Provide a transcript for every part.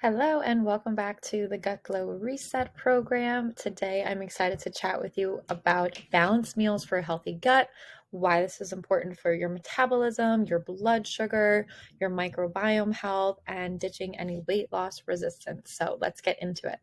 Hello and welcome back to the Gut Glow Reset program. Today I'm excited to chat with you about balanced meals for a healthy gut, why this is important for your metabolism, your blood sugar, your microbiome health, and ditching any weight loss resistance. So let's get into it.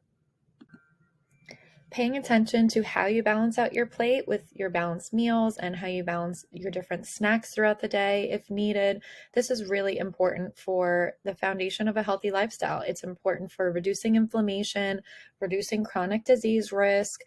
Paying attention to how you balance out your plate with your balanced meals and how you balance your different snacks throughout the day if needed. This is really important for the foundation of a healthy lifestyle. It's important for reducing inflammation, reducing chronic disease risk,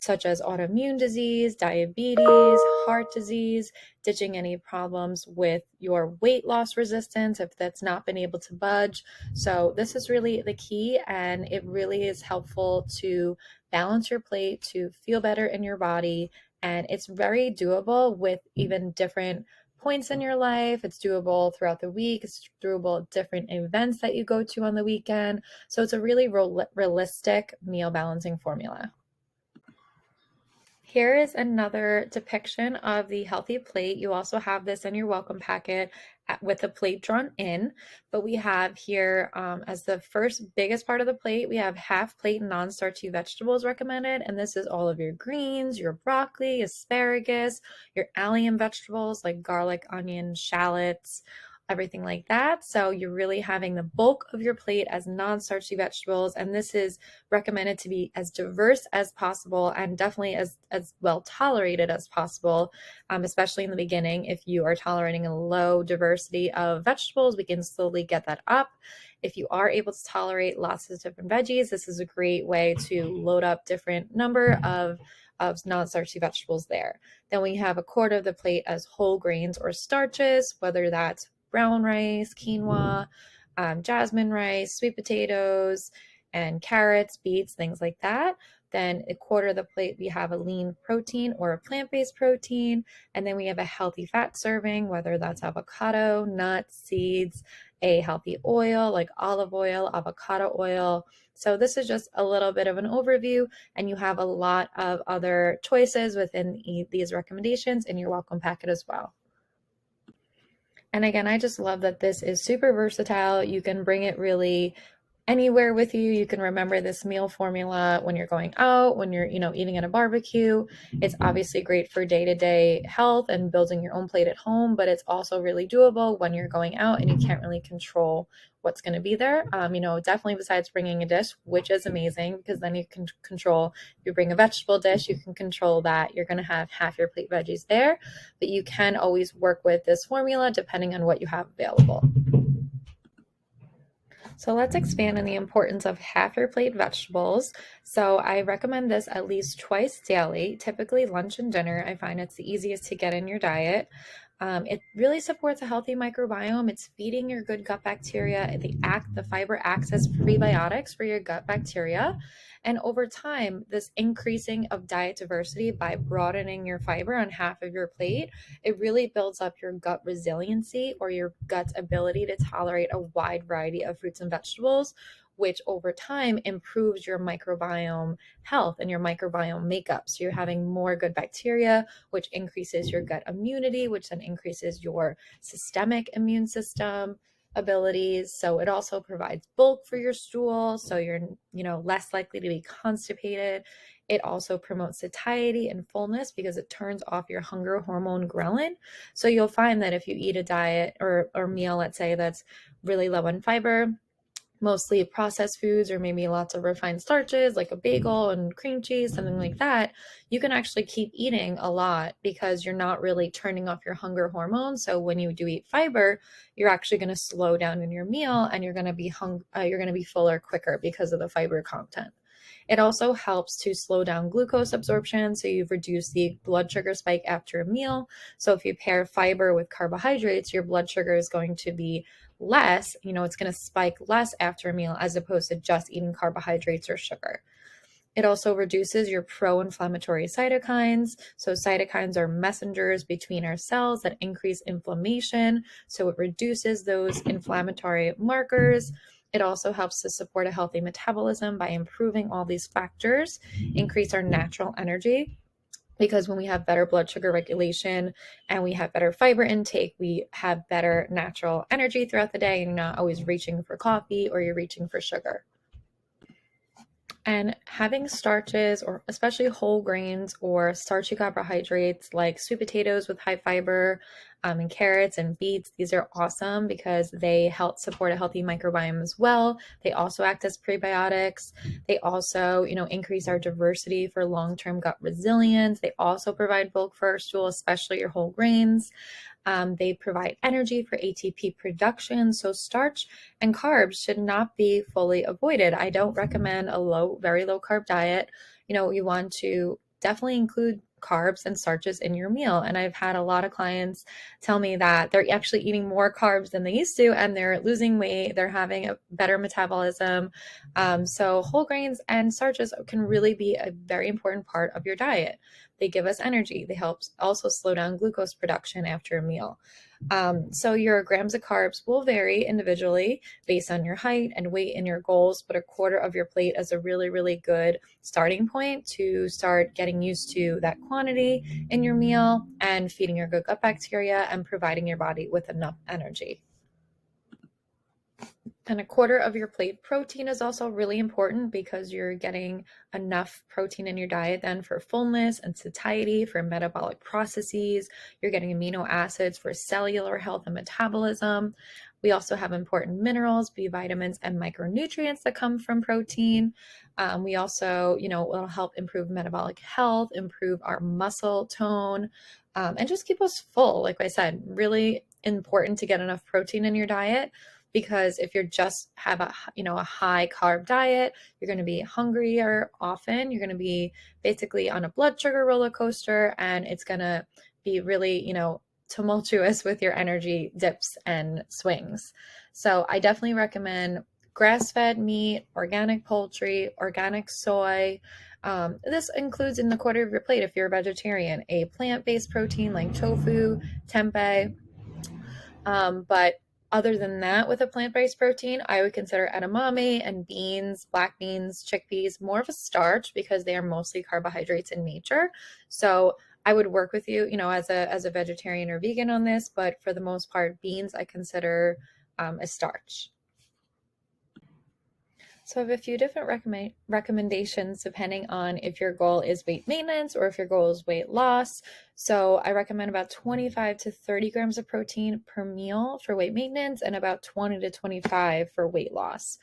such as autoimmune disease, diabetes, heart disease, ditching any problems with your weight loss resistance if that's not been able to budge. So, this is really the key, and it really is helpful to balance your plate to feel better in your body. And it's very doable with even different points in your life. It's doable throughout the week, it's doable at different events that you go to on the weekend. So, it's a really realistic meal balancing formula. Here is another depiction of the healthy plate. You also have this in your welcome packet with the plate drawn in, but we have here as the first biggest part of the plate, we have half plate non-starchy vegetables recommended, and this is all of your greens, your broccoli, asparagus, your allium vegetables like garlic, onion, shallots, everything like that. So you're really having the bulk of your plate as non-starchy vegetables, and this is recommended to be as diverse as possible and definitely as well tolerated as possible, especially in the beginning. If you are tolerating a low diversity of vegetables, we can slowly get that up. If you are able to tolerate lots of different veggies, this is a great way to load up different number of non-starchy vegetables there. Then we have a quarter of the plate as whole grains or starches, whether that's brown rice, quinoa, jasmine rice, sweet potatoes, and carrots, beets, things like that. Then a quarter of the plate, we have a lean protein or a plant-based protein. And then we have a healthy fat serving, whether that's avocado, nuts, seeds, a healthy oil like olive oil, avocado oil. So this is just a little bit of an overview, and you have a lot of other choices within these recommendations in your welcome packet as well. And again, I just love that this is super versatile. You can bring it really anywhere with you. You can remember this meal formula when you're going out, when you're, eating at a barbecue. It's obviously great for day-to-day health and building your own plate at home, but it's also really doable when you're going out and you can't really control what's going to be there. Definitely besides bringing a dish, which is amazing because then you can control, if you bring a vegetable dish, you can control that you're going to have half your plate veggies there, but you can always work with this formula depending on what you have available. So let's expand on the importance of half your plate vegetables. So I recommend this at least twice daily, typically lunch and dinner. I find it's the easiest to get in your diet. It really supports a healthy microbiome. It's feeding your good gut bacteria. The fiber acts as prebiotics for your gut bacteria. And over time, this increasing of diet diversity by broadening your fiber on half of your plate, it really builds up your gut resiliency or your gut's ability to tolerate a wide variety of fruits and vegetables, which over time improves your microbiome health and your microbiome makeup. So you're having more good bacteria, which increases your gut immunity, which then increases your systemic immune system abilities. So it also provides bulk for your stool, so you're, less likely to be constipated. It also promotes satiety and fullness because it turns off your hunger hormone ghrelin. So you'll find that if you eat a diet or meal, let's say, that's really low in fiber, mostly processed foods or maybe lots of refined starches like a bagel and cream cheese, something like that, you can actually keep eating a lot because you're not really turning off your hunger hormone. So when you do eat fiber, you're actually going to slow down in your meal and you're going to be you're going to be fuller quicker because of the fiber content. It also helps to slow down glucose absorption, so you've reduced the blood sugar spike after a meal. So if you pair fiber with carbohydrates, your blood sugar is going to be less, it's going to spike less after a meal as opposed to just eating carbohydrates or sugar. It also reduces your pro-inflammatory cytokines. So cytokines are messengers between our cells that increase inflammation. So it reduces those inflammatory markers. It also helps to support a healthy metabolism by improving all these factors, increase our natural energy. because when we have better blood sugar regulation and we have better fiber intake, we have better natural energy throughout the day, and you're not always reaching for coffee or you're reaching for sugar. And having starches, or especially whole grains or starchy carbohydrates like sweet potatoes with high fiber, and carrots and beets, these are awesome because they help support a healthy microbiome as well. They also act as prebiotics. They also, increase our diversity for long-term gut resilience. They also provide bulk for our stool, especially your whole grains. They provide energy for ATP production. So starch and carbs should not be fully avoided. I don't recommend a very low carb diet. You want to definitely include carbs and starches in your meal. And I've had a lot of clients tell me that they're actually eating more carbs than they used to, and they're losing weight. They're having a better metabolism. So whole grains and starches can really be a very important part of your diet. They give us energy. They help also slow down glucose production after a meal. So your grams of carbs will vary individually based on your height and weight and your goals, but a quarter of your plate is a really, really good starting point to start getting used to that quantity in your meal and feeding your good gut bacteria and providing your body with enough energy. And a quarter of your plate protein is also really important because you're getting enough protein in your diet then for fullness and satiety, for metabolic processes. You're getting amino acids for cellular health and metabolism. We also have important minerals, B vitamins, and micronutrients that come from protein. We also, will help improve metabolic health, improve our muscle tone, and just keep us full. Like I said, really important to get enough protein in your diet, because if you're just have a high carb diet, you're going to be hungrier often. You're going to be basically on a blood sugar roller coaster, and it's going to be really, tumultuous with your energy dips and swings. So I definitely recommend grass-fed meat, organic poultry, organic soy. This includes in the quarter of your plate, if you're a vegetarian, a plant-based protein like tofu, tempeh. But other than that, with a plant-based protein, I would consider edamame and beans, black beans, chickpeas more of a starch because they are mostly carbohydrates in nature. So I would work with you, as a vegetarian or vegan on this, but for the most part, beans I consider a starch. So I have a few different recommendations depending on if your goal is weight maintenance or if your goal is weight loss. So I recommend about 25 to 30 grams of protein per meal for weight maintenance and about 20 to 25 for weight loss.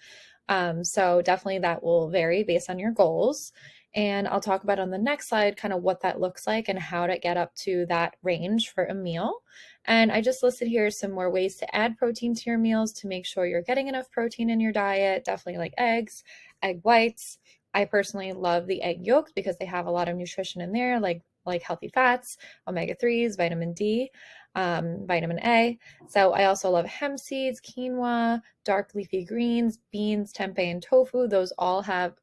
So definitely that will vary based on your goals. And I'll talk about on the next slide kind of what that looks like and how to get up to that range for a meal. And I just listed here some more ways to add protein to your meals to make sure you're getting enough protein in your diet. Definitely like eggs, egg whites. I personally love the egg yolks because they have a lot of nutrition in there, like healthy fats, omega-3s, vitamin D, vitamin A. So I also love hemp seeds, quinoa, dark leafy greens, beans, tempeh, and tofu. Those all have,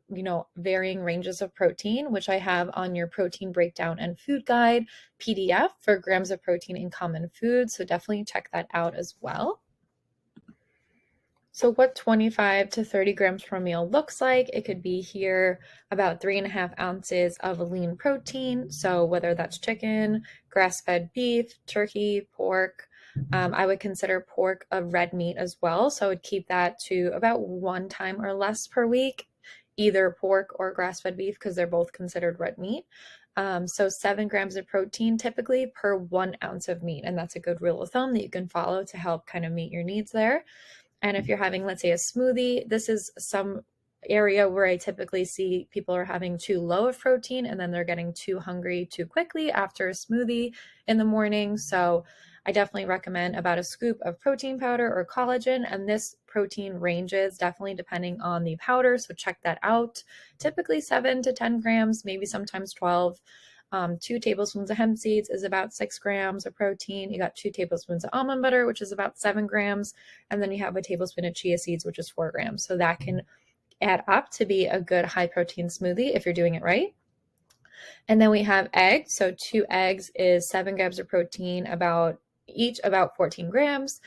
varying ranges of protein, which I have on your protein breakdown and food guide PDF for grams of protein in common foods. So definitely check that out as well. So what 25 to 30 grams per meal looks like, it could be here about 3.5 ounces of lean protein. So whether that's chicken, grass-fed beef, turkey, pork, I would consider pork a red meat as well. So I would keep that to about 1 time or less per week, either pork or grass-fed beef, because they're both considered red meat. So 7 grams of protein typically per 1 ounce of meat. And that's a good rule of thumb that you can follow to help kind of meet your needs there. And if you're having, let's say, a smoothie, this is some area where I typically see people are having too low of protein and then they're getting too hungry too quickly after a smoothie in the morning. So I definitely recommend about a scoop of protein powder or collagen. And this protein ranges definitely depending on the powder. So check that out. Typically 7 to 10 grams, maybe sometimes 12. 2 tablespoons of hemp seeds is about 6 grams of protein. You got 2 tablespoons of almond butter, which is about 7 grams. And then you have a tablespoon of chia seeds, which is 4 grams. So that can add up to be a good high protein smoothie if you're doing it right. And then we have eggs. So 2 eggs is 7 grams of protein, about 14 grams.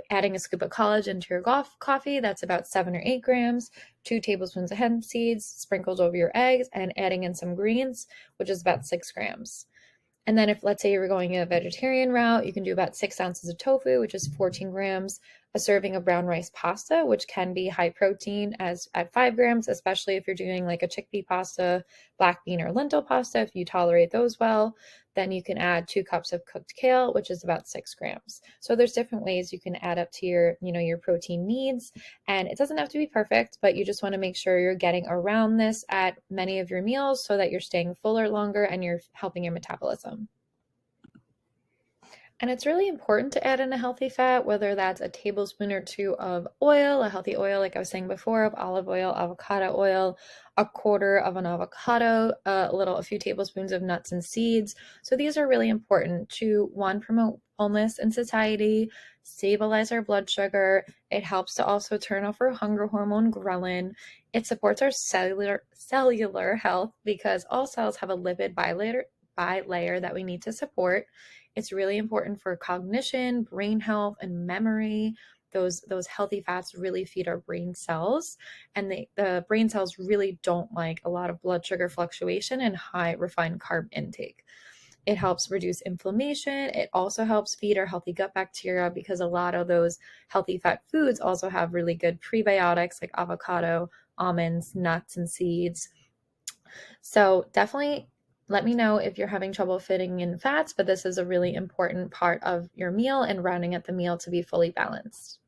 adding a scoop of collagen into your coffee, that's about 7 or 8 grams, 2 tablespoons of hemp seeds sprinkled over your eggs, and adding in some greens, which is about 6 grams. And then if, let's say, you're going a vegetarian route, you can do about 6 ounces of tofu, which is 14 grams, a serving of brown rice pasta, which can be high protein as at 5 grams, especially if you're doing like a chickpea pasta, black bean or lentil pasta. If you tolerate those well, then you can add 2 cups of cooked kale, which is about 6 grams. So there's different ways you can add up to your protein needs. And it doesn't have to be perfect, but you just want to make sure you're getting around this at many of your meals so that you're staying fuller longer and you're helping your metabolism. And it's really important to add in a healthy fat, whether that's a tablespoon or 2 of oil, a healthy oil, like I was saying before, of olive oil, avocado oil, a quarter of an avocado, a few tablespoons of nuts and seeds. So these are really important to, one, promote wellness in satiety, stabilize our blood sugar. It helps to also turn off our hunger hormone, ghrelin. It supports our cellular health because all cells have a lipid bilayer that we need to support. It's really important for cognition, brain health, and memory. Those healthy fats really feed our brain cells, and the brain cells really don't like a lot of blood sugar fluctuation and high refined carb intake. It helps reduce inflammation. It also helps feed our healthy gut bacteria because a lot of those healthy fat foods also have really good prebiotics like avocado, almonds, nuts, and seeds. So definitely let me know if you're having trouble fitting in fats, but this is a really important part of your meal and rounding out the meal to be fully balanced.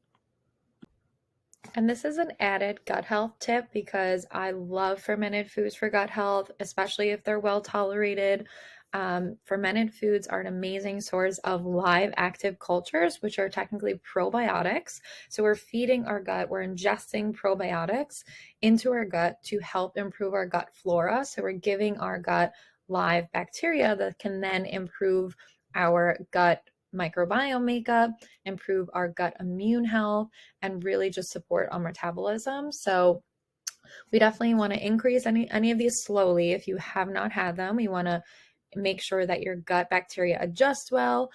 And this is an added gut health tip because I love fermented foods for gut health, especially if they're well tolerated. Fermented foods are an amazing source of live active cultures, which are technically probiotics. So we're feeding our gut, we're ingesting probiotics into our gut to help improve our gut flora. So we're giving our gut live bacteria that can then improve our gut microbiome makeup, improve our gut immune health, and really just support our metabolism. So we definitely want to increase any of these slowly. If you have not had them, we want to make sure that your gut bacteria adjust well.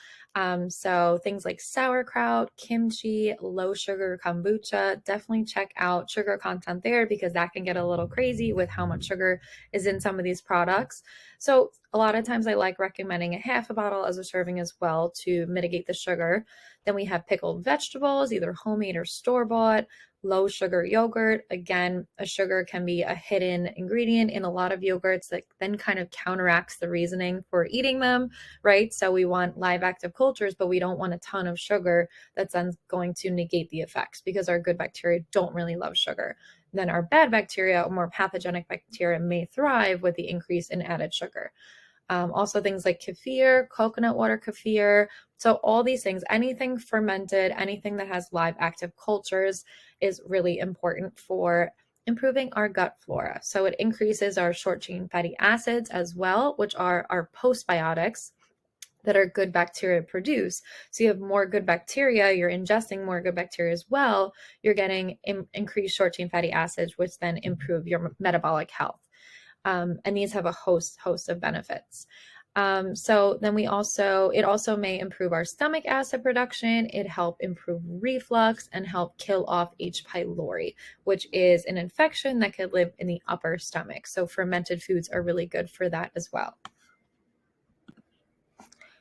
So things like sauerkraut, kimchi, low sugar kombucha, definitely check out sugar content there because that can get a little crazy with how much sugar is in some of these products. So a lot of times I like recommending a half a bottle as a serving as well to mitigate the sugar. Then we have pickled vegetables, either homemade or store-bought. Low sugar yogurt. Again, a sugar can be a hidden ingredient in a lot of yogurts that then kind of counteracts the reasoning for eating them, right? So we want live active cultures, but we don't want a ton of sugar that's then going to negate the effects because our good bacteria don't really love sugar. Then our bad bacteria, or more pathogenic bacteria, may thrive with the increase in added sugar. Also things like kefir, coconut water kefir. So all these things, anything fermented, anything that has live active cultures is really important for improving our gut flora. So it increases our short chain fatty acids as well, which are our postbiotics that our good bacteria produce. So you have more good bacteria, you're ingesting more good bacteria as well, you're getting increased short chain fatty acids, which then improve your metabolic health. And these have a host of benefits. So then it also may improve our stomach acid production. It help improve reflux and help kill off H. pylori, which is an infection that could live in the upper stomach. So fermented foods are really good for that as well.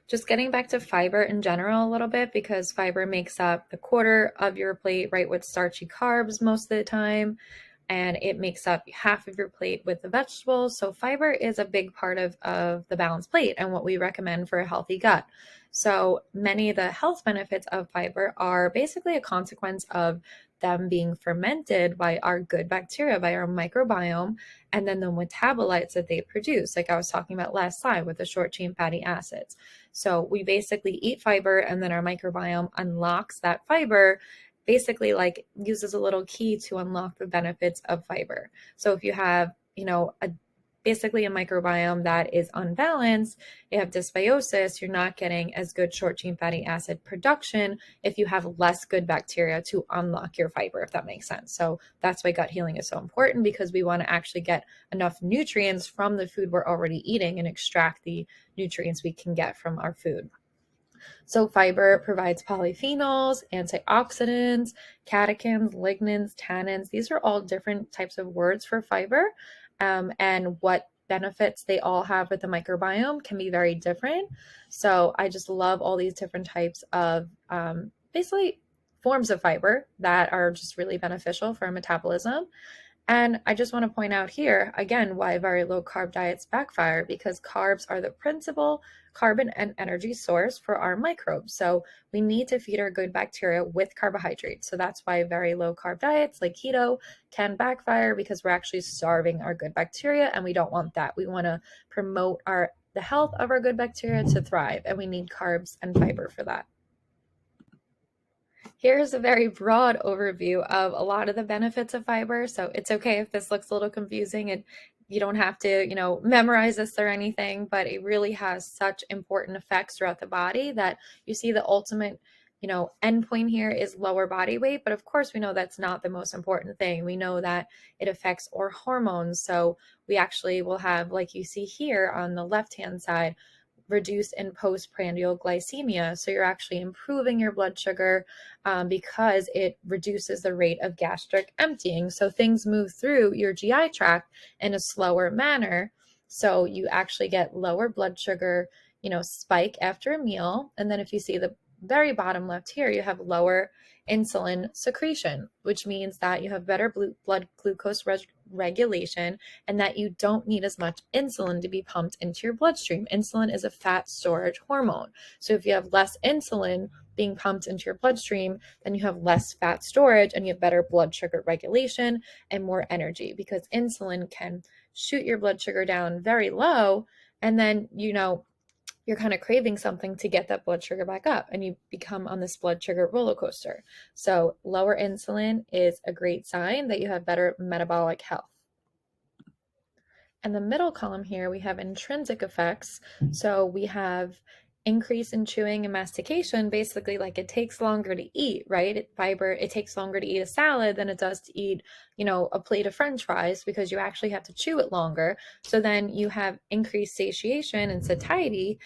Just getting back to fiber in general a little bit, because fiber makes up a quarter of your plate, right, with starchy carbs most of the time. And it makes up half of your plate with the vegetables. So fiber is a big part of the balanced plate and what we recommend for a healthy gut. So many of the health benefits of fiber are basically a consequence of them being fermented by our good bacteria, by our microbiome, and then the metabolites that they produce, like I was talking about last slide with the short chain fatty acids. So we basically eat fiber and then our microbiome unlocks that fiber, basically like uses a little key to unlock the benefits of fiber. So if you have, basically a microbiome that is unbalanced, you have dysbiosis, you're not getting as good short chain fatty acid production if you have less good bacteria to unlock your fiber, if that makes sense. So that's why gut healing is so important, because we want to actually get enough nutrients from the food we're already eating and extract the nutrients we can get from our food. So fiber provides polyphenols, antioxidants, catechins, lignans, tannins. These are all different types of words for fiber, and what benefits they all have with the microbiome can be very different. So I just love all these different types of basically forms of fiber that are just really beneficial for our metabolism. And I just want to point out here again why very low carb diets backfire, because carbs are the principal carbon and energy source for our microbes. So we need to feed our good bacteria with carbohydrates. So that's why very low carb diets like keto can backfire, because we're actually starving our good bacteria, and we don't want that. We want to promote the health of our good bacteria to thrive, and we need carbs and fiber for that. Here's a very broad overview of a lot of the benefits of fiber. So it's okay if this looks a little confusing, and you don't have to, memorize this or anything, but it really has such important effects throughout the body that you see the ultimate, endpoint here is lower body weight. But of course, we know that's not the most important thing. We know that it affects our hormones. So we actually will have, like you see here on the left-hand side, reduced in postprandial glycemia. So you're actually improving your blood sugar because it reduces the rate of gastric emptying. So things move through your GI tract in a slower manner. So you actually get lower blood sugar, spike after a meal. And then if you see the very bottom left here, you have lower insulin secretion, which means that you have better blood glucose regulation, and that you don't need as much insulin to be pumped into your bloodstream. Insulin is a fat storage hormone. So if you have less insulin being pumped into your bloodstream, then you have less fat storage and you have better blood sugar regulation and more energy, because insulin can shoot your blood sugar down very low, and then you're kind of craving something to get that blood sugar back up, and you become on this blood sugar roller coaster. So lower insulin is a great sign that you have better metabolic health. And the middle column here, we have intrinsic effects. So we have increase in chewing and mastication, basically like it takes longer to eat, right? Fiber, it takes longer to eat a salad than it does to eat, a plate of French fries, because you actually have to chew it longer. So then you have increased satiation and satiety,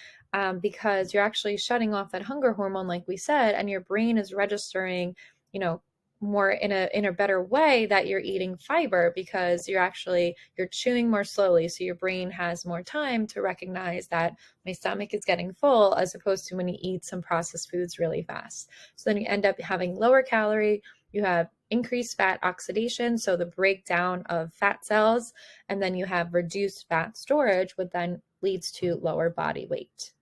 because you're actually shutting off that hunger hormone, like we said, and your brain is registering, more in a better way that you're eating fiber, because you're chewing more slowly, so your brain has more time to recognize that my stomach is getting full, as opposed to when you eat some processed foods really fast. So then you end up having lower calorie, you have increased fat oxidation, so the breakdown of fat cells, and then you have reduced fat storage, which then leads to lower body weight.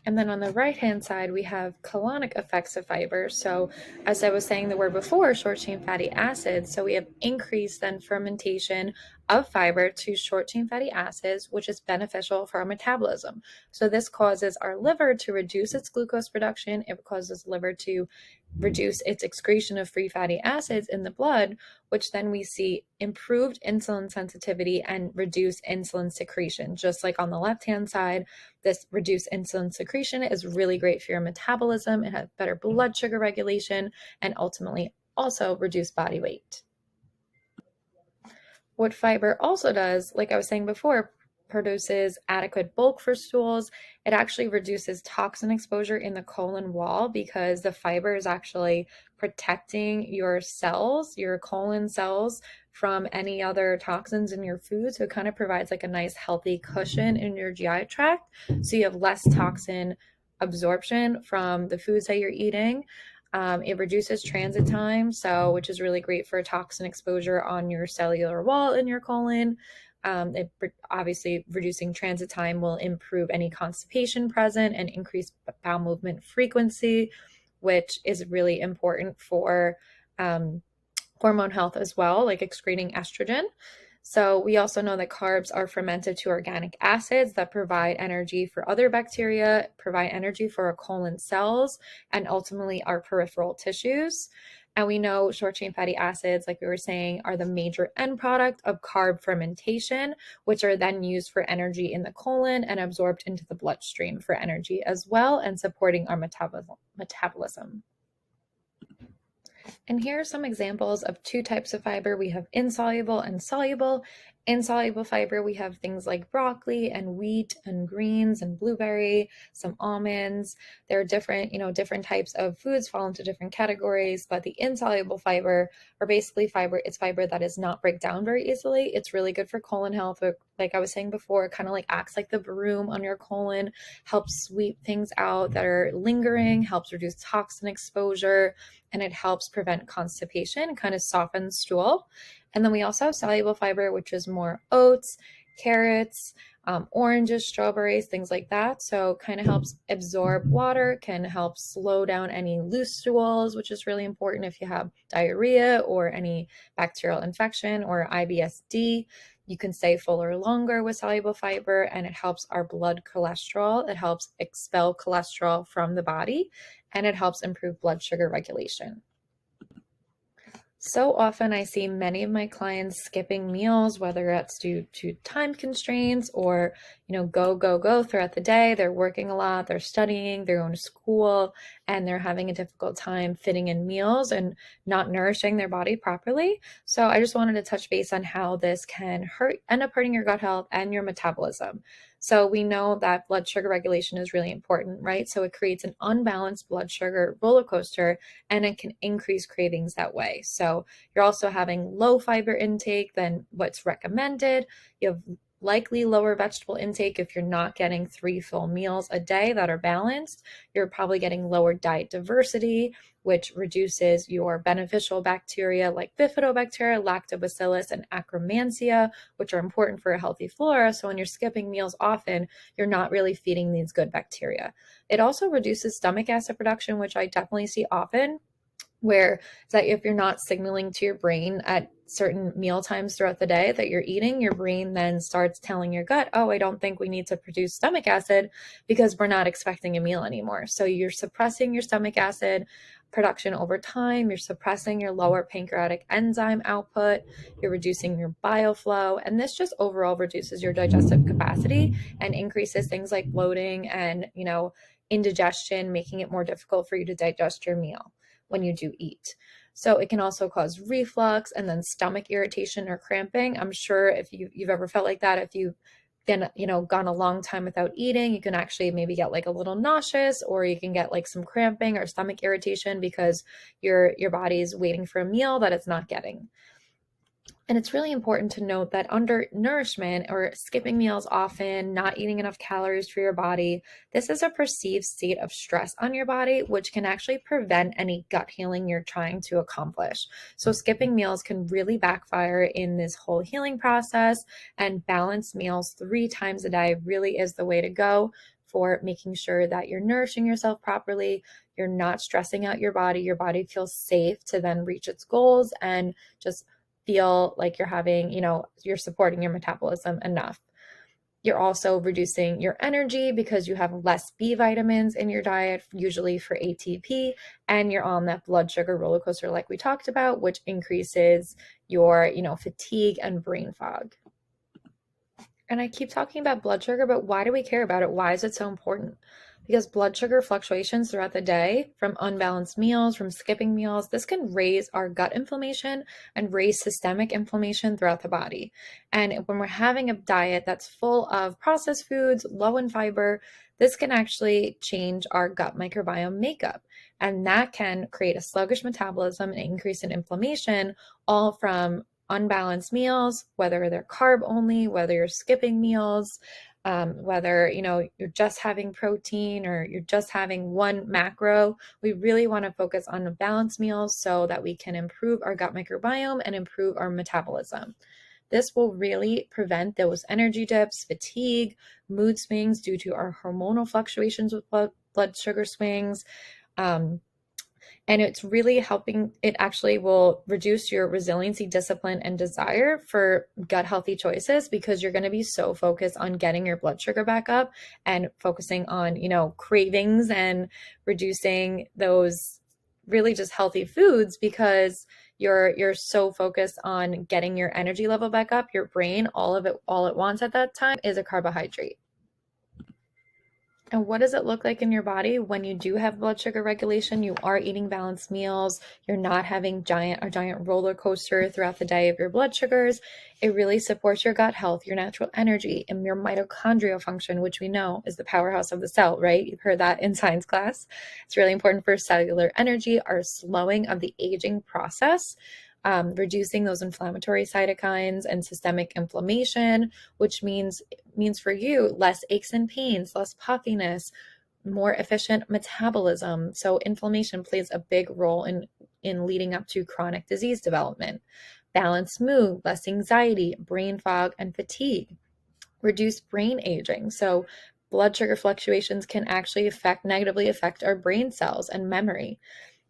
And then on the right-hand side, we have colonic effects of fiber. So as I was saying the word before, short-chain fatty acids. So we have increased then fermentation of fiber to short-chain fatty acids, which is beneficial for our metabolism. So this causes our liver to reduce its glucose production. It causes liver to reduce its excretion of free fatty acids in the blood, which then we see improved insulin sensitivity and reduced insulin secretion. Just like on the left-hand side, this reduced insulin secretion is really great for your metabolism. It has better blood sugar regulation and ultimately also reduced body weight. What fiber also does, like I was saying before, produces adequate bulk for stools. It actually reduces toxin exposure in the colon wall, because the fiber is actually protecting your cells, your colon cells, from any other toxins in your food. So it kind of provides like a nice healthy cushion in your GI tract, so you have less toxin absorption from the foods that you're eating. It reduces transit time, which is really great for toxin exposure on your cellular wall in your colon. Obviously, reducing transit time will improve any constipation present and increase bowel movement frequency, which is really important for hormone health as well, like excreting estrogen. So we also know that carbs are fermented to organic acids that provide energy for other bacteria, provide energy for our colon cells, and ultimately our peripheral tissues. And we know short-chain fatty acids, like we were saying, are the major end product of carb fermentation, which are then used for energy in the colon and absorbed into the bloodstream for energy as well, and supporting our metabolism. And here are some examples of two types of fiber. We have insoluble and soluble. Insoluble fiber, we have things like broccoli and wheat and greens and blueberry, some almonds. There are different, different types of foods fall into different categories, but the insoluble fiber are basically fiber. It's fiber that does not break down very easily. It's really good for colon health. Like I was saying before, it kind of like acts like the broom on your colon, helps sweep things out that are lingering, helps reduce toxin exposure, and it helps prevent constipation, kind of softens stool. And then we also have soluble fiber, which is more oats, carrots, oranges, strawberries, things like that. So kind of helps absorb water, can help slow down any loose stools, which is really important if you have diarrhea or any bacterial infection or IBS-D. You can stay fuller longer with soluble fiber, and it helps our blood cholesterol. It helps expel cholesterol from the body, and it helps improve blood sugar regulation. So often I see many of my clients skipping meals, whether that's due to time constraints or, go throughout the day. They're working a lot, they're studying, they're going to school, and they're having a difficult time fitting in meals and not nourishing their body properly. So I just wanted to touch base on how this can end up hurting your gut health and your metabolism. So we know that blood sugar regulation is really important, right? So it creates an unbalanced blood sugar roller coaster, and it can increase cravings that way. So you're also having low fiber intake than what's recommended. You have likely lower vegetable intake if you're not getting 3 full meals a day that are balanced. You're probably getting lower diet diversity, which reduces your beneficial bacteria like bifidobacteria, lactobacillus, and akkermansia, which are important for a healthy flora. So when you're skipping meals often, you're not really feeding these good bacteria. It also reduces stomach acid production, which I definitely see often, where it's that if you're not signaling to your brain at certain meal times throughout the day that you're eating, your brain then starts telling your gut, oh, I don't think we need to produce stomach acid because we're not expecting a meal anymore. So you're suppressing your stomach acid production over time. You're suppressing your lower pancreatic enzyme output. You're reducing your bile flow. And this just overall reduces your digestive capacity and increases things like bloating and, indigestion, making it more difficult for you to digest your meal when you do eat. So it can also cause reflux and then stomach irritation or cramping. I'm sure if you've ever felt like that, if you've been, gone a long time without eating, you can actually maybe get like a little nauseous, or you can get like some cramping or stomach irritation because your body is waiting for a meal that it's not getting. And it's really important to note that undernourishment or skipping meals often, not eating enough calories for your body, this is a perceived state of stress on your body, which can actually prevent any gut healing you're trying to accomplish. So skipping meals can really backfire in this whole healing process, and balanced meals 3 times a day really is the way to go for making sure that you're nourishing yourself properly, you're not stressing out your body feels safe to then reach its goals and just feel like you're having, you're supporting your metabolism enough. You're also reducing your energy because you have less B vitamins in your diet, usually for ATP, and you're on that blood sugar roller coaster like we talked about, which increases your, fatigue and brain fog. And I keep talking about blood sugar, but why do we care about it? Why is it so important? Because blood sugar fluctuations throughout the day from unbalanced meals, from skipping meals, this can raise our gut inflammation and raise systemic inflammation throughout the body. And when we're having a diet that's full of processed foods, low in fiber, this can actually change our gut microbiome makeup. And that can create a sluggish metabolism and increase in inflammation, all from unbalanced meals, whether they're carb only, whether you're skipping meals, whether you're just having protein or you're just having one macro. We really want to focus on balanced meals so that we can improve our gut microbiome and improve our metabolism. This will really prevent those energy dips, fatigue, mood swings due to our hormonal fluctuations with blood sugar swings. And it's really helping. It actually will reduce your resiliency, discipline, and desire for gut healthy choices, because you're going to be so focused on getting your blood sugar back up and focusing on, cravings and reducing those really just healthy foods, because you're so focused on getting your energy level back up. Your brain, all it wants at that time is a carbohydrate. And what does it look like in your body when you do have blood sugar regulation? You are eating balanced meals. You're not having a giant roller coaster throughout the day of your blood sugars. It really supports your gut health, your natural energy, and your mitochondrial function, which we know is the powerhouse of the cell, right? You've heard that in science class. It's really important for cellular energy, our slowing of the aging process. Reducing those inflammatory cytokines and systemic inflammation, which means for you less aches and pains, less puffiness, more efficient metabolism. So inflammation plays a big role in leading up to chronic disease development. Balanced mood, less anxiety, brain fog, and fatigue. Reduced brain aging. So blood sugar fluctuations can actually negatively affect our brain cells and memory.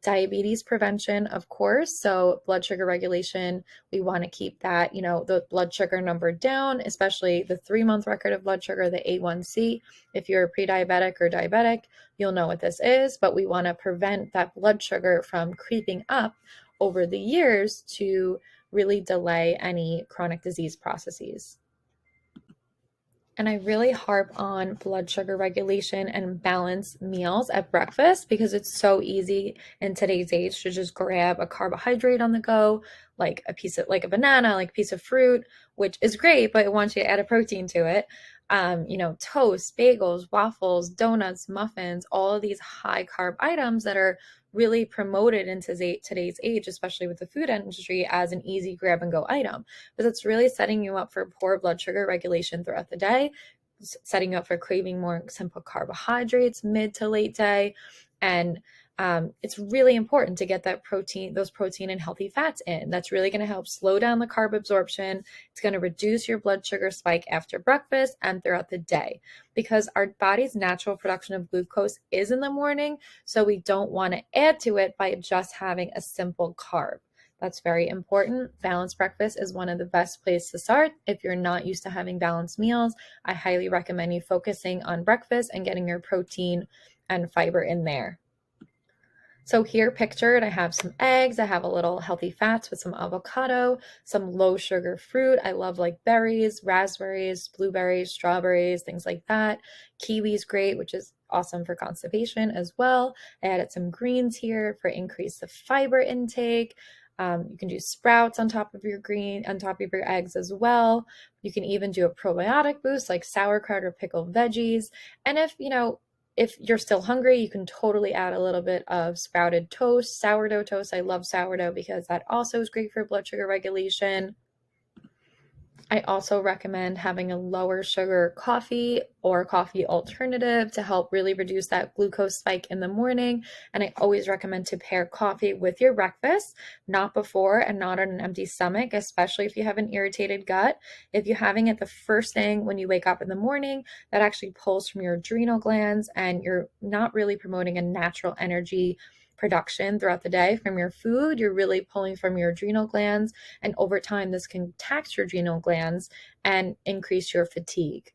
Diabetes prevention, of course. So blood sugar regulation, we want to keep that, the blood sugar number down, especially the 3-month record of blood sugar, the A1C. If you're pre-diabetic or diabetic, you'll know what this is, but we want to prevent that blood sugar from creeping up over the years to really delay any chronic disease processes. And I really harp on blood sugar regulation and balanced meals at breakfast because it's so easy in today's age to just grab a carbohydrate on the go, like a banana, like a piece of fruit, which is great, but it wants you to add a protein to it. Toast, bagels, waffles, donuts, muffins, all of these high carb items that are really promoted in today's age, especially with the food industry, as an easy grab and go item. But it's really setting you up for poor blood sugar regulation throughout the day, setting you up for craving more simple carbohydrates mid to late day. And it's really important to get those protein and healthy fats in. That's really going to help slow down the carb absorption. It's going to reduce your blood sugar spike after breakfast and throughout the day, because our body's natural production of glucose is in the morning. So we don't want to add to it by just having a simple carb. That's very important. Balanced breakfast is one of the best places to start. If you're not used to having balanced meals, I highly recommend you focusing on breakfast and getting your protein and fiber in there. So here pictured, I have some eggs, I have a little healthy fats with some avocado, some low sugar fruit. I love like berries, raspberries, blueberries, strawberries, things like that. Kiwi's great, which is awesome for constipation as well. I added some greens here for increase of fiber intake. You can do sprouts on top of your eggs as well. You can even do a probiotic boost like sauerkraut or pickled veggies. And if you're still hungry, you can totally add a little bit of sprouted toast, sourdough toast. I love sourdough because that also is great for blood sugar regulation. I also recommend having a lower sugar coffee or coffee alternative to help really reduce that glucose spike in the morning. And I always recommend to pair coffee with your breakfast, not before and not on an empty stomach, especially if you have an irritated gut. If you're having it the first thing when you wake up in the morning, that actually pulls from your adrenal glands and you're not really promoting a natural energy production throughout the day from your food. You're really pulling from your adrenal glands, and over time this can tax your adrenal glands and increase your fatigue.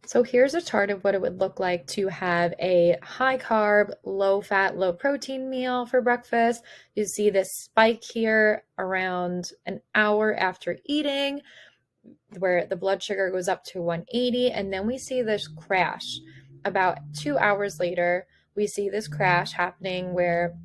So here's a chart of what it would look like to have a high carb, low fat, low protein meal for breakfast. You see this spike here around an hour after eating, where the blood sugar goes up to 180, and then we see this crash about 2 hours later. We see this crash happening where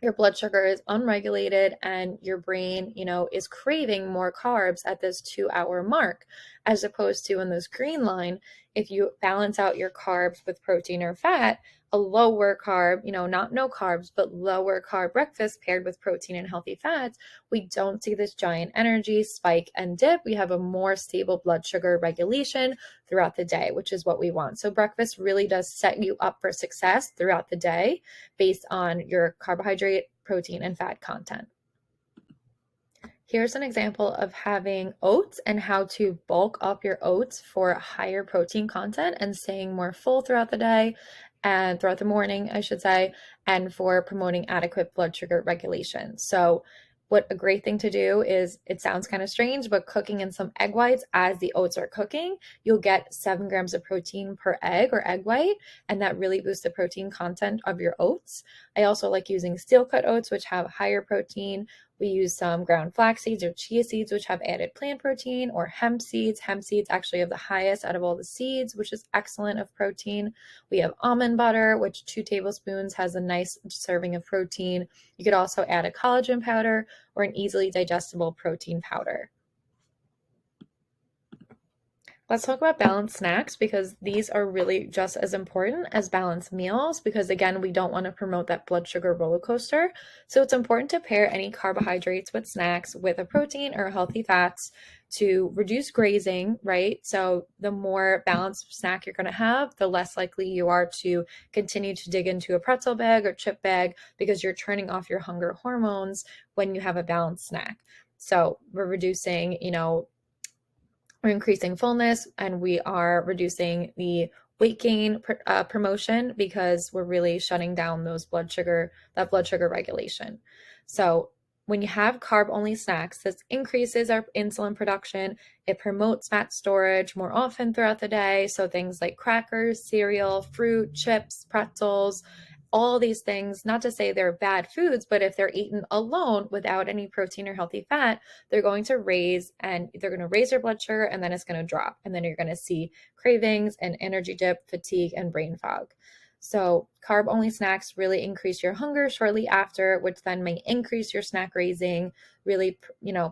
your blood sugar is unregulated and your brain, is craving more carbs at this 2-hour mark, as opposed to in this green line, if you balance out your carbs with protein or fat, a lower carb, not no carbs, but lower carb breakfast paired with protein and healthy fats, we don't see this giant energy spike and dip. We have a more stable blood sugar regulation throughout the day, which is what we want. So breakfast really does set you up for success throughout the day based on your carbohydrate, protein, and fat content. Here's an example of having oats and how to bulk up your oats for higher protein content and staying more full throughout the day and throughout the morning, I should say, and for promoting adequate blood sugar regulation. So what a great thing to do is, it sounds kind of strange, but cooking in some egg whites as the oats are cooking, you'll get 7 grams of protein per egg or egg white, and that really boosts the protein content of your oats. I also like using steel cut oats, which have higher protein, We use some ground flax seeds or chia seeds, which have added plant protein, or hemp seeds. Hemp seeds actually have the highest out of all the seeds, which is excellent of protein. We have almond butter, which 2 tablespoons has a nice serving of protein. You could also add a collagen powder or an easily digestible protein powder. Let's talk about balanced snacks, because these are really just as important as balanced meals, because again, we don't want to promote that blood sugar roller coaster. So it's important to pair any carbohydrates with snacks with a protein or healthy fats to reduce grazing, right? So the more balanced snack you're going to have, the less likely you are to continue to dig into a pretzel bag or chip bag, because you're turning off your hunger hormones when you have a balanced snack. So we're reducing, we're increasing fullness, and we are reducing the weight gain promotion, because we're really shutting down that blood sugar regulation. So when you have carb only snacks, this increases our insulin production. It promotes fat storage more often throughout the day. So things like crackers, cereal, fruit, chips, pretzels, all these things, not to say they're bad foods, but if they're eaten alone without any protein or healthy fat, they're going to raise your blood sugar, and then it's going to drop. And then you're going to see cravings and energy dip, fatigue, and brain fog. So carb only snacks really increase your hunger shortly after, which then may increase your snack grazing, really,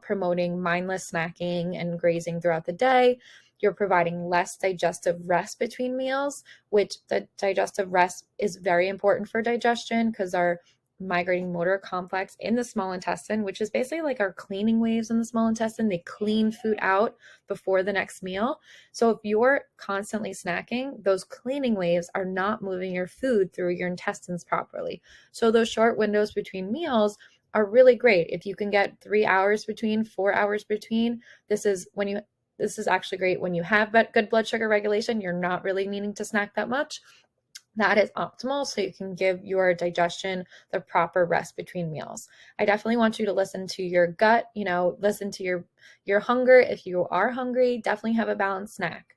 promoting mindless snacking and grazing throughout the day. You're providing less digestive rest between meals, which the digestive rest is very important for digestion, because our migrating motor complex in the small intestine, which is basically like our cleaning waves in the small intestine, they clean food out before the next meal. So if you're constantly snacking, those cleaning waves are not moving your food through your intestines properly. So those short windows between meals are really great. If you can get 3 hours between, 4 hours between, this is actually great when you have good blood sugar regulation. You're not really needing to snack that much. That is optimal, so you can give your digestion the proper rest between meals. I definitely want you to listen to your gut, listen to your hunger. If you are hungry, definitely have a balanced snack.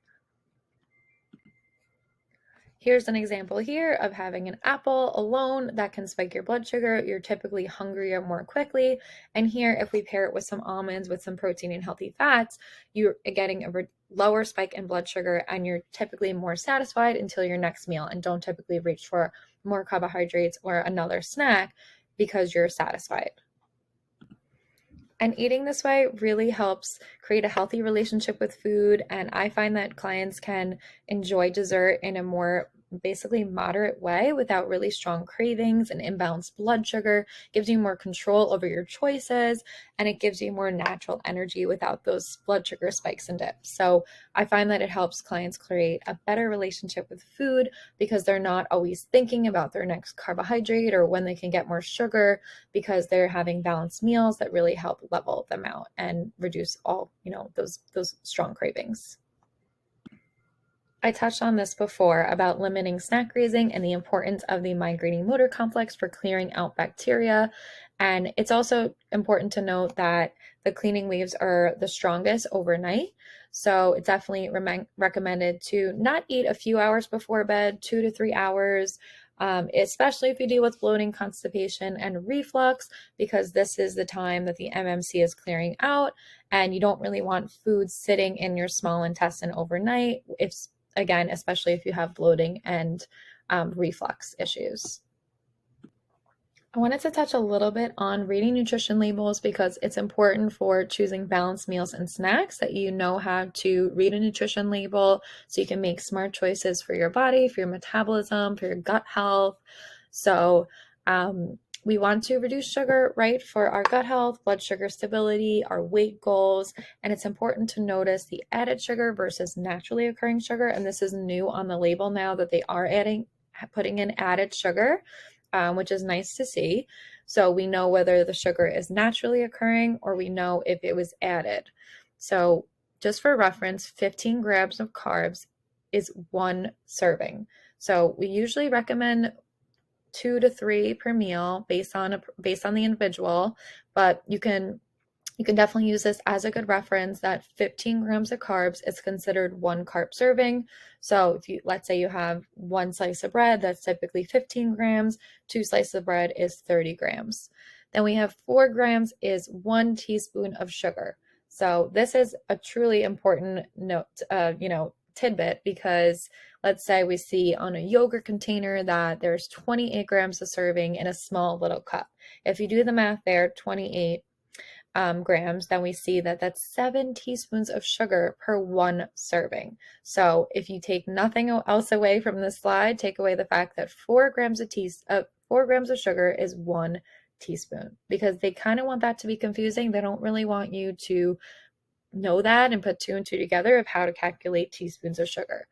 Here's an example here of having an apple alone that can spike your blood sugar. You're typically hungrier more quickly. And here, if we pair it with some almonds with some protein and healthy fats, you're getting a lower spike in blood sugar, and you're typically more satisfied until your next meal, and don't typically reach for more carbohydrates or another snack because you're satisfied. And eating this way really helps create a healthy relationship with food. And I find that clients can enjoy dessert in a more basically moderate way without really strong cravings and imbalanced blood sugar. It gives you more control over your choices, and it gives you more natural energy without those blood sugar spikes and dips. So I find that it helps clients create a better relationship with food, because they're not always thinking about their next carbohydrate or when they can get more sugar, because they're having balanced meals that really help level them out and reduce all, those strong cravings. I touched on this before about limiting snack grazing and the importance of the migrating motor complex for clearing out bacteria. And it's also important to note that the cleaning waves are the strongest overnight. So it's definitely recommended to not eat a few hours before bed, 2 to 3 hours, especially if you deal with bloating, constipation, and reflux, because this is the time that the MMC is clearing out, and you don't really want food sitting in your small intestine overnight, especially if you have bloating and reflux issues. I wanted to touch a little bit on reading nutrition labels, because it's important for choosing balanced meals and snacks that you know how to read a nutrition label, so you can make smart choices for your body, for your metabolism, for your gut health. So we want to reduce sugar, right, for our gut health, blood sugar stability, our weight goals. And it's important to notice the added sugar versus naturally occurring sugar. And this is new on the label now, that they are putting in added sugar, which is nice to see. So we know whether the sugar is naturally occurring, or we know if it was added. So just for reference, 15 grams of carbs is 1 serving. So we usually recommend 2 to 3 per meal based on the individual, but you can definitely use this as a good reference, that 15 grams of carbs is considered 1 carb serving. So if let's say you have 1 slice of bread, that's typically 15 grams, 2 slices of bread is 30 grams. Then we have 4 grams is 1 teaspoon of sugar. So this is a truly important note, tidbit, because let's say we see on a yogurt container that there's 28 grams of serving in a small little cup. If you do the math there, 28 grams, then we see that that's 7 teaspoons of sugar per 1 serving. So if you take nothing else away from this slide, take away the fact that 4 grams of sugar is 1 teaspoon, because they kind of want that to be confusing. They don't really want you to know that and put 2 and 2 together of how to calculate teaspoons of sugar.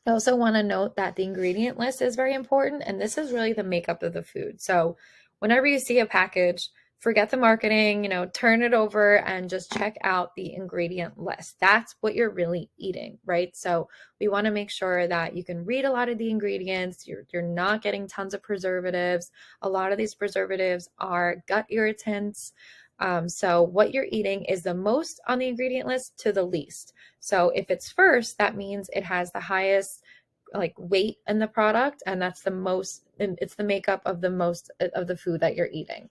I also want to note that the ingredient list is very important, and this is really the makeup of the food. So whenever you see a package, forget the marketing, turn it over and just check out the ingredient list. That's what you're really eating, right? So we want to make sure that you can read a lot of the ingredients. You're not getting tons of preservatives. A lot of these preservatives are gut irritants. So what you're eating is the most on the ingredient list to the least. So if it's first, that means it has the highest weight in the product, and that's the most, and it's the makeup of the most of the food that you're eating.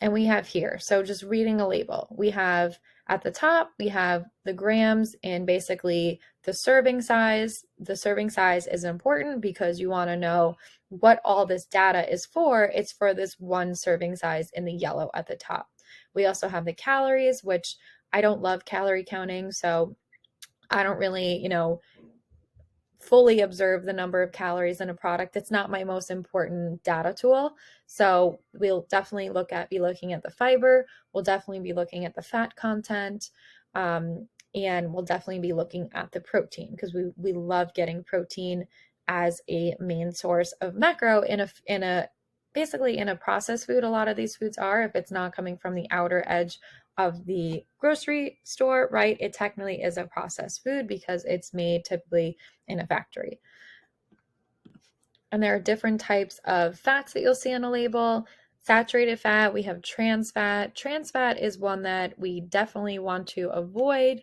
And we have here, so just reading a label, we have at the top, we have the grams and basically the serving size. The serving size is important because you want to know what all this data is for. It's for this 1 serving size in the yellow at the top. We also have the calories, which I don't love calorie counting, so I don't really, fully observe the number of calories in a product. It's not my most important data tool. So we'll definitely be looking at the fiber. We'll definitely be looking at the fat content. And we'll definitely be looking at the protein, because we love getting protein as a main source of macro basically in a processed food. A lot of these foods are, if it's not coming from the outer edge of the grocery store, right? It technically is a processed food because it's made typically in a factory. And there are different types of fats that you'll see on a label. Saturated fat, we have trans fat. Trans fat is one that we definitely want to avoid.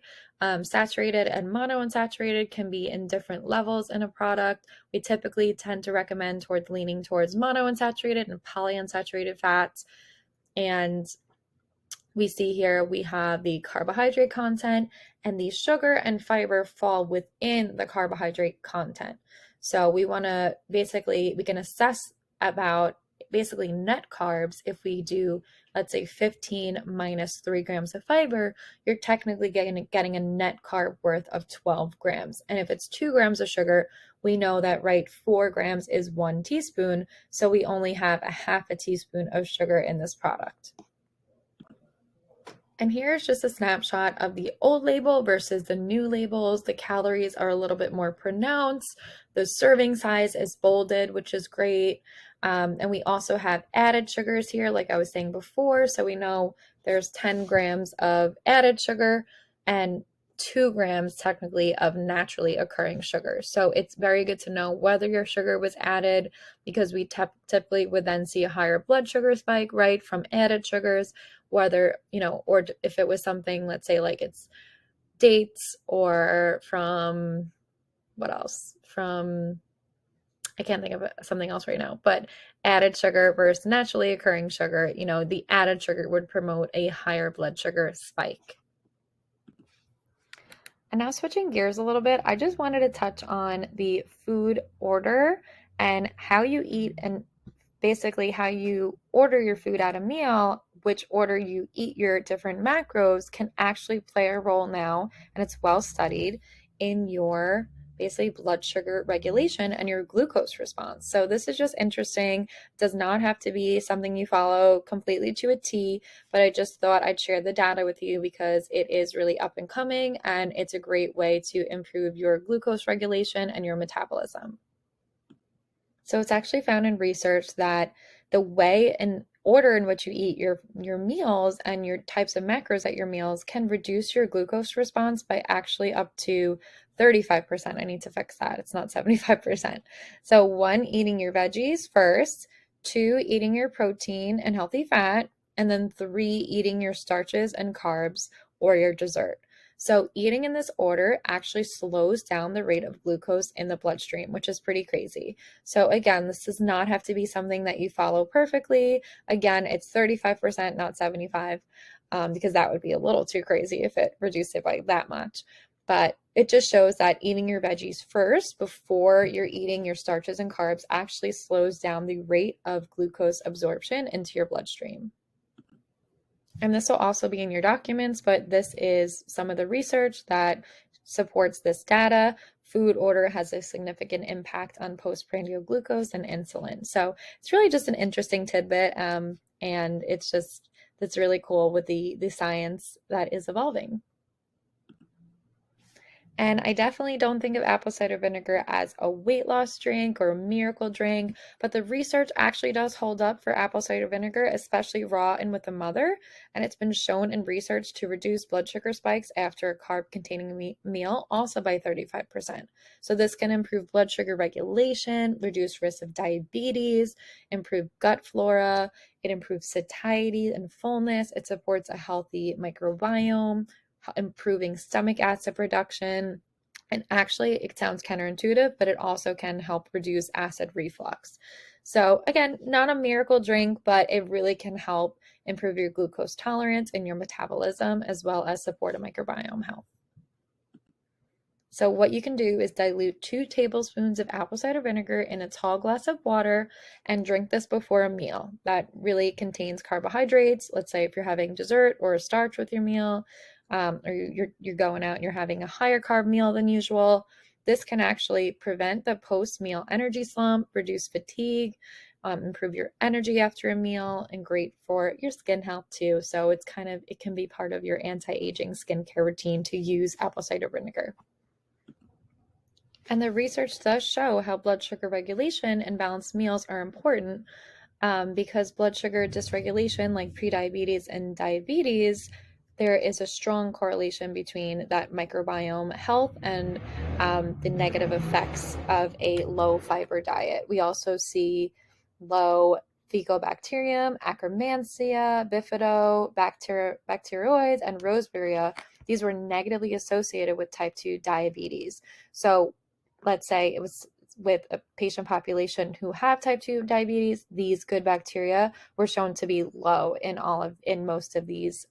Saturated and monounsaturated can be in different levels in a product. We typically tend to recommend leaning towards monounsaturated and polyunsaturated fats. And we see here we have the carbohydrate content, and the sugar and fiber fall within the carbohydrate content. So we can assess about basically net carbs. If we do, let's say 15 minus 3 grams of fiber, you're technically getting a net carb worth of 12 grams. And if it's 2 grams of sugar, we know that, right, 4 grams is 1 teaspoon. So we only have a half a teaspoon of sugar in this product. And here's just a snapshot of the old label versus the new labels. The calories are a little bit more pronounced. The serving size is bolded, which is great. And we also have added sugars here, like I was saying before. So we know there's 10 grams of added sugar and 2 grams technically of naturally occurring sugar. So it's very good to know whether your sugar was added, because we typically would then see a higher blood sugar spike, right, from added sugars, whether, or if it was something, let's say like it's dates, or from what else? I can't think of something else right now, but added sugar versus naturally occurring sugar, the added sugar would promote a higher blood sugar spike. And now switching gears a little bit, I just wanted to touch on the food order and how you eat, and basically how you order your food at a meal, which order you eat your different macros can actually play a role now, and it's well studied, in your basically blood sugar regulation and your glucose response. So this is just interesting. Does not have to be something you follow completely to a T, but I just thought I'd share the data with you because it is really up and coming, and it's a great way to improve your glucose regulation and your metabolism. So it's actually found in research that the way and order in which you eat your meals and your types of macros at your meals can reduce your glucose response by actually up to 35%. I need to fix that. It's not 75%. So 1, eating your veggies first, 2, eating your protein and healthy fat, and then 3, eating your starches and carbs or your dessert. So eating in this order actually slows down the rate of glucose in the bloodstream, which is pretty crazy. So again, this does not have to be something that you follow perfectly. Again, it's 35%, not 75, because that would be a little too crazy if it reduced it by that much. But it just shows that eating your veggies first before you're eating your starches and carbs actually slows down the rate of glucose absorption into your bloodstream. And this will also be in your documents, but this is some of the research that supports this data. Food order has a significant impact on postprandial glucose and insulin. So it's really just an interesting tidbit, and it's really cool with the science that is evolving. And I definitely don't think of apple cider vinegar as a weight loss drink or a miracle drink, but the research actually does hold up for apple cider vinegar, especially raw and with a mother. And it's been shown in research to reduce blood sugar spikes after a carb containing meal, also by 35%. So this can improve blood sugar regulation, reduce risk of diabetes, improve gut flora, it improves satiety and fullness, it supports a healthy microbiome, improving stomach acid production. And actually, it sounds counterintuitive, but it also can help reduce acid reflux. So, again, not a miracle drink, but it really can help improve your glucose tolerance and your metabolism, as well as support a microbiome health. So, what you can do is dilute 2 tablespoons of apple cider vinegar in a tall glass of water and drink this before a meal. That really contains carbohydrates. Let's say if you're having dessert or a starch with your meal, or you're going out and you're having a higher carb meal than usual, this can actually prevent the post-meal energy slump, reduce fatigue, improve your energy after a meal, and great for your skin health too. So it can be part of your anti-aging skincare routine to use apple cider vinegar. And the research does show how blood sugar regulation and balanced meals are important, because blood sugar dysregulation, like prediabetes and diabetes, there is a strong correlation between that microbiome health and the negative effects of a low fiber diet. We also see low Faecobacterium, Akkermansia, Bifido, Bacteroides, and Roseburia. These were negatively associated with type 2 diabetes. So let's say it was with a patient population who have type 2 diabetes, these good bacteria were shown to be low in most of these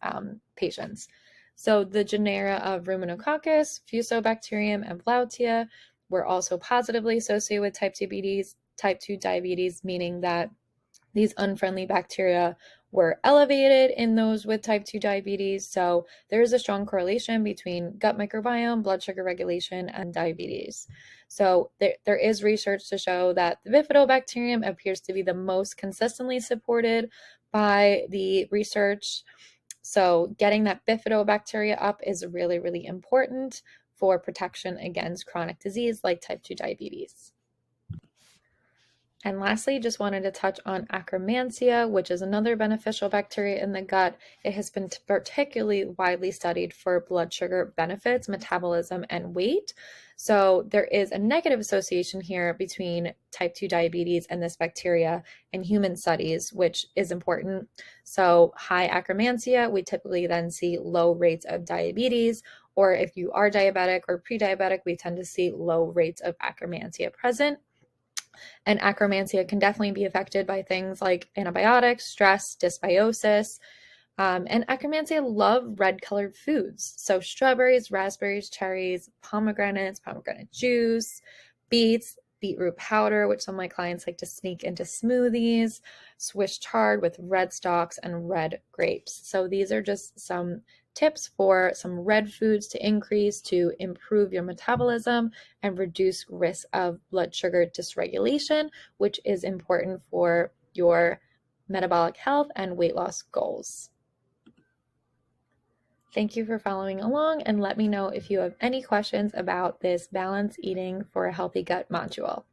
patients. So the genera of Ruminococcus, Fusobacterium, and Blautia were also positively associated with type 2 diabetes, meaning that these unfriendly bacteria were elevated in those with type 2 diabetes. So there is a strong correlation between gut microbiome, blood sugar regulation, and diabetes. So there is research to show that the Bifidobacterium appears to be the most consistently supported by the research. So getting that Bifidobacteria up is really, really important for protection against chronic disease like type 2 diabetes. And lastly, just wanted to touch on Akkermansia, which is another beneficial bacteria in the gut. It has been particularly widely studied for blood sugar benefits, metabolism, and weight. So there is a negative association here between type 2 diabetes and this bacteria in human studies, which is important. So high Akkermansia, we typically then see low rates of diabetes, or if you are diabetic or pre-diabetic, we tend to see low rates of Akkermansia present. And Akkermansia can definitely be affected by things like antibiotics, stress, dysbiosis. And Akkermansia love red colored foods. So strawberries, raspberries, cherries, pomegranates, pomegranate juice, beets, beetroot powder, which some of my clients like to sneak into smoothies, Swiss chard with red stalks, and red grapes. So these are just some tips for some red foods to increase to improve your metabolism and reduce risk of blood sugar dysregulation, which is important for your metabolic health and weight loss goals. Thank you for following along, and let me know if you have any questions about this balanced eating for a healthy gut module.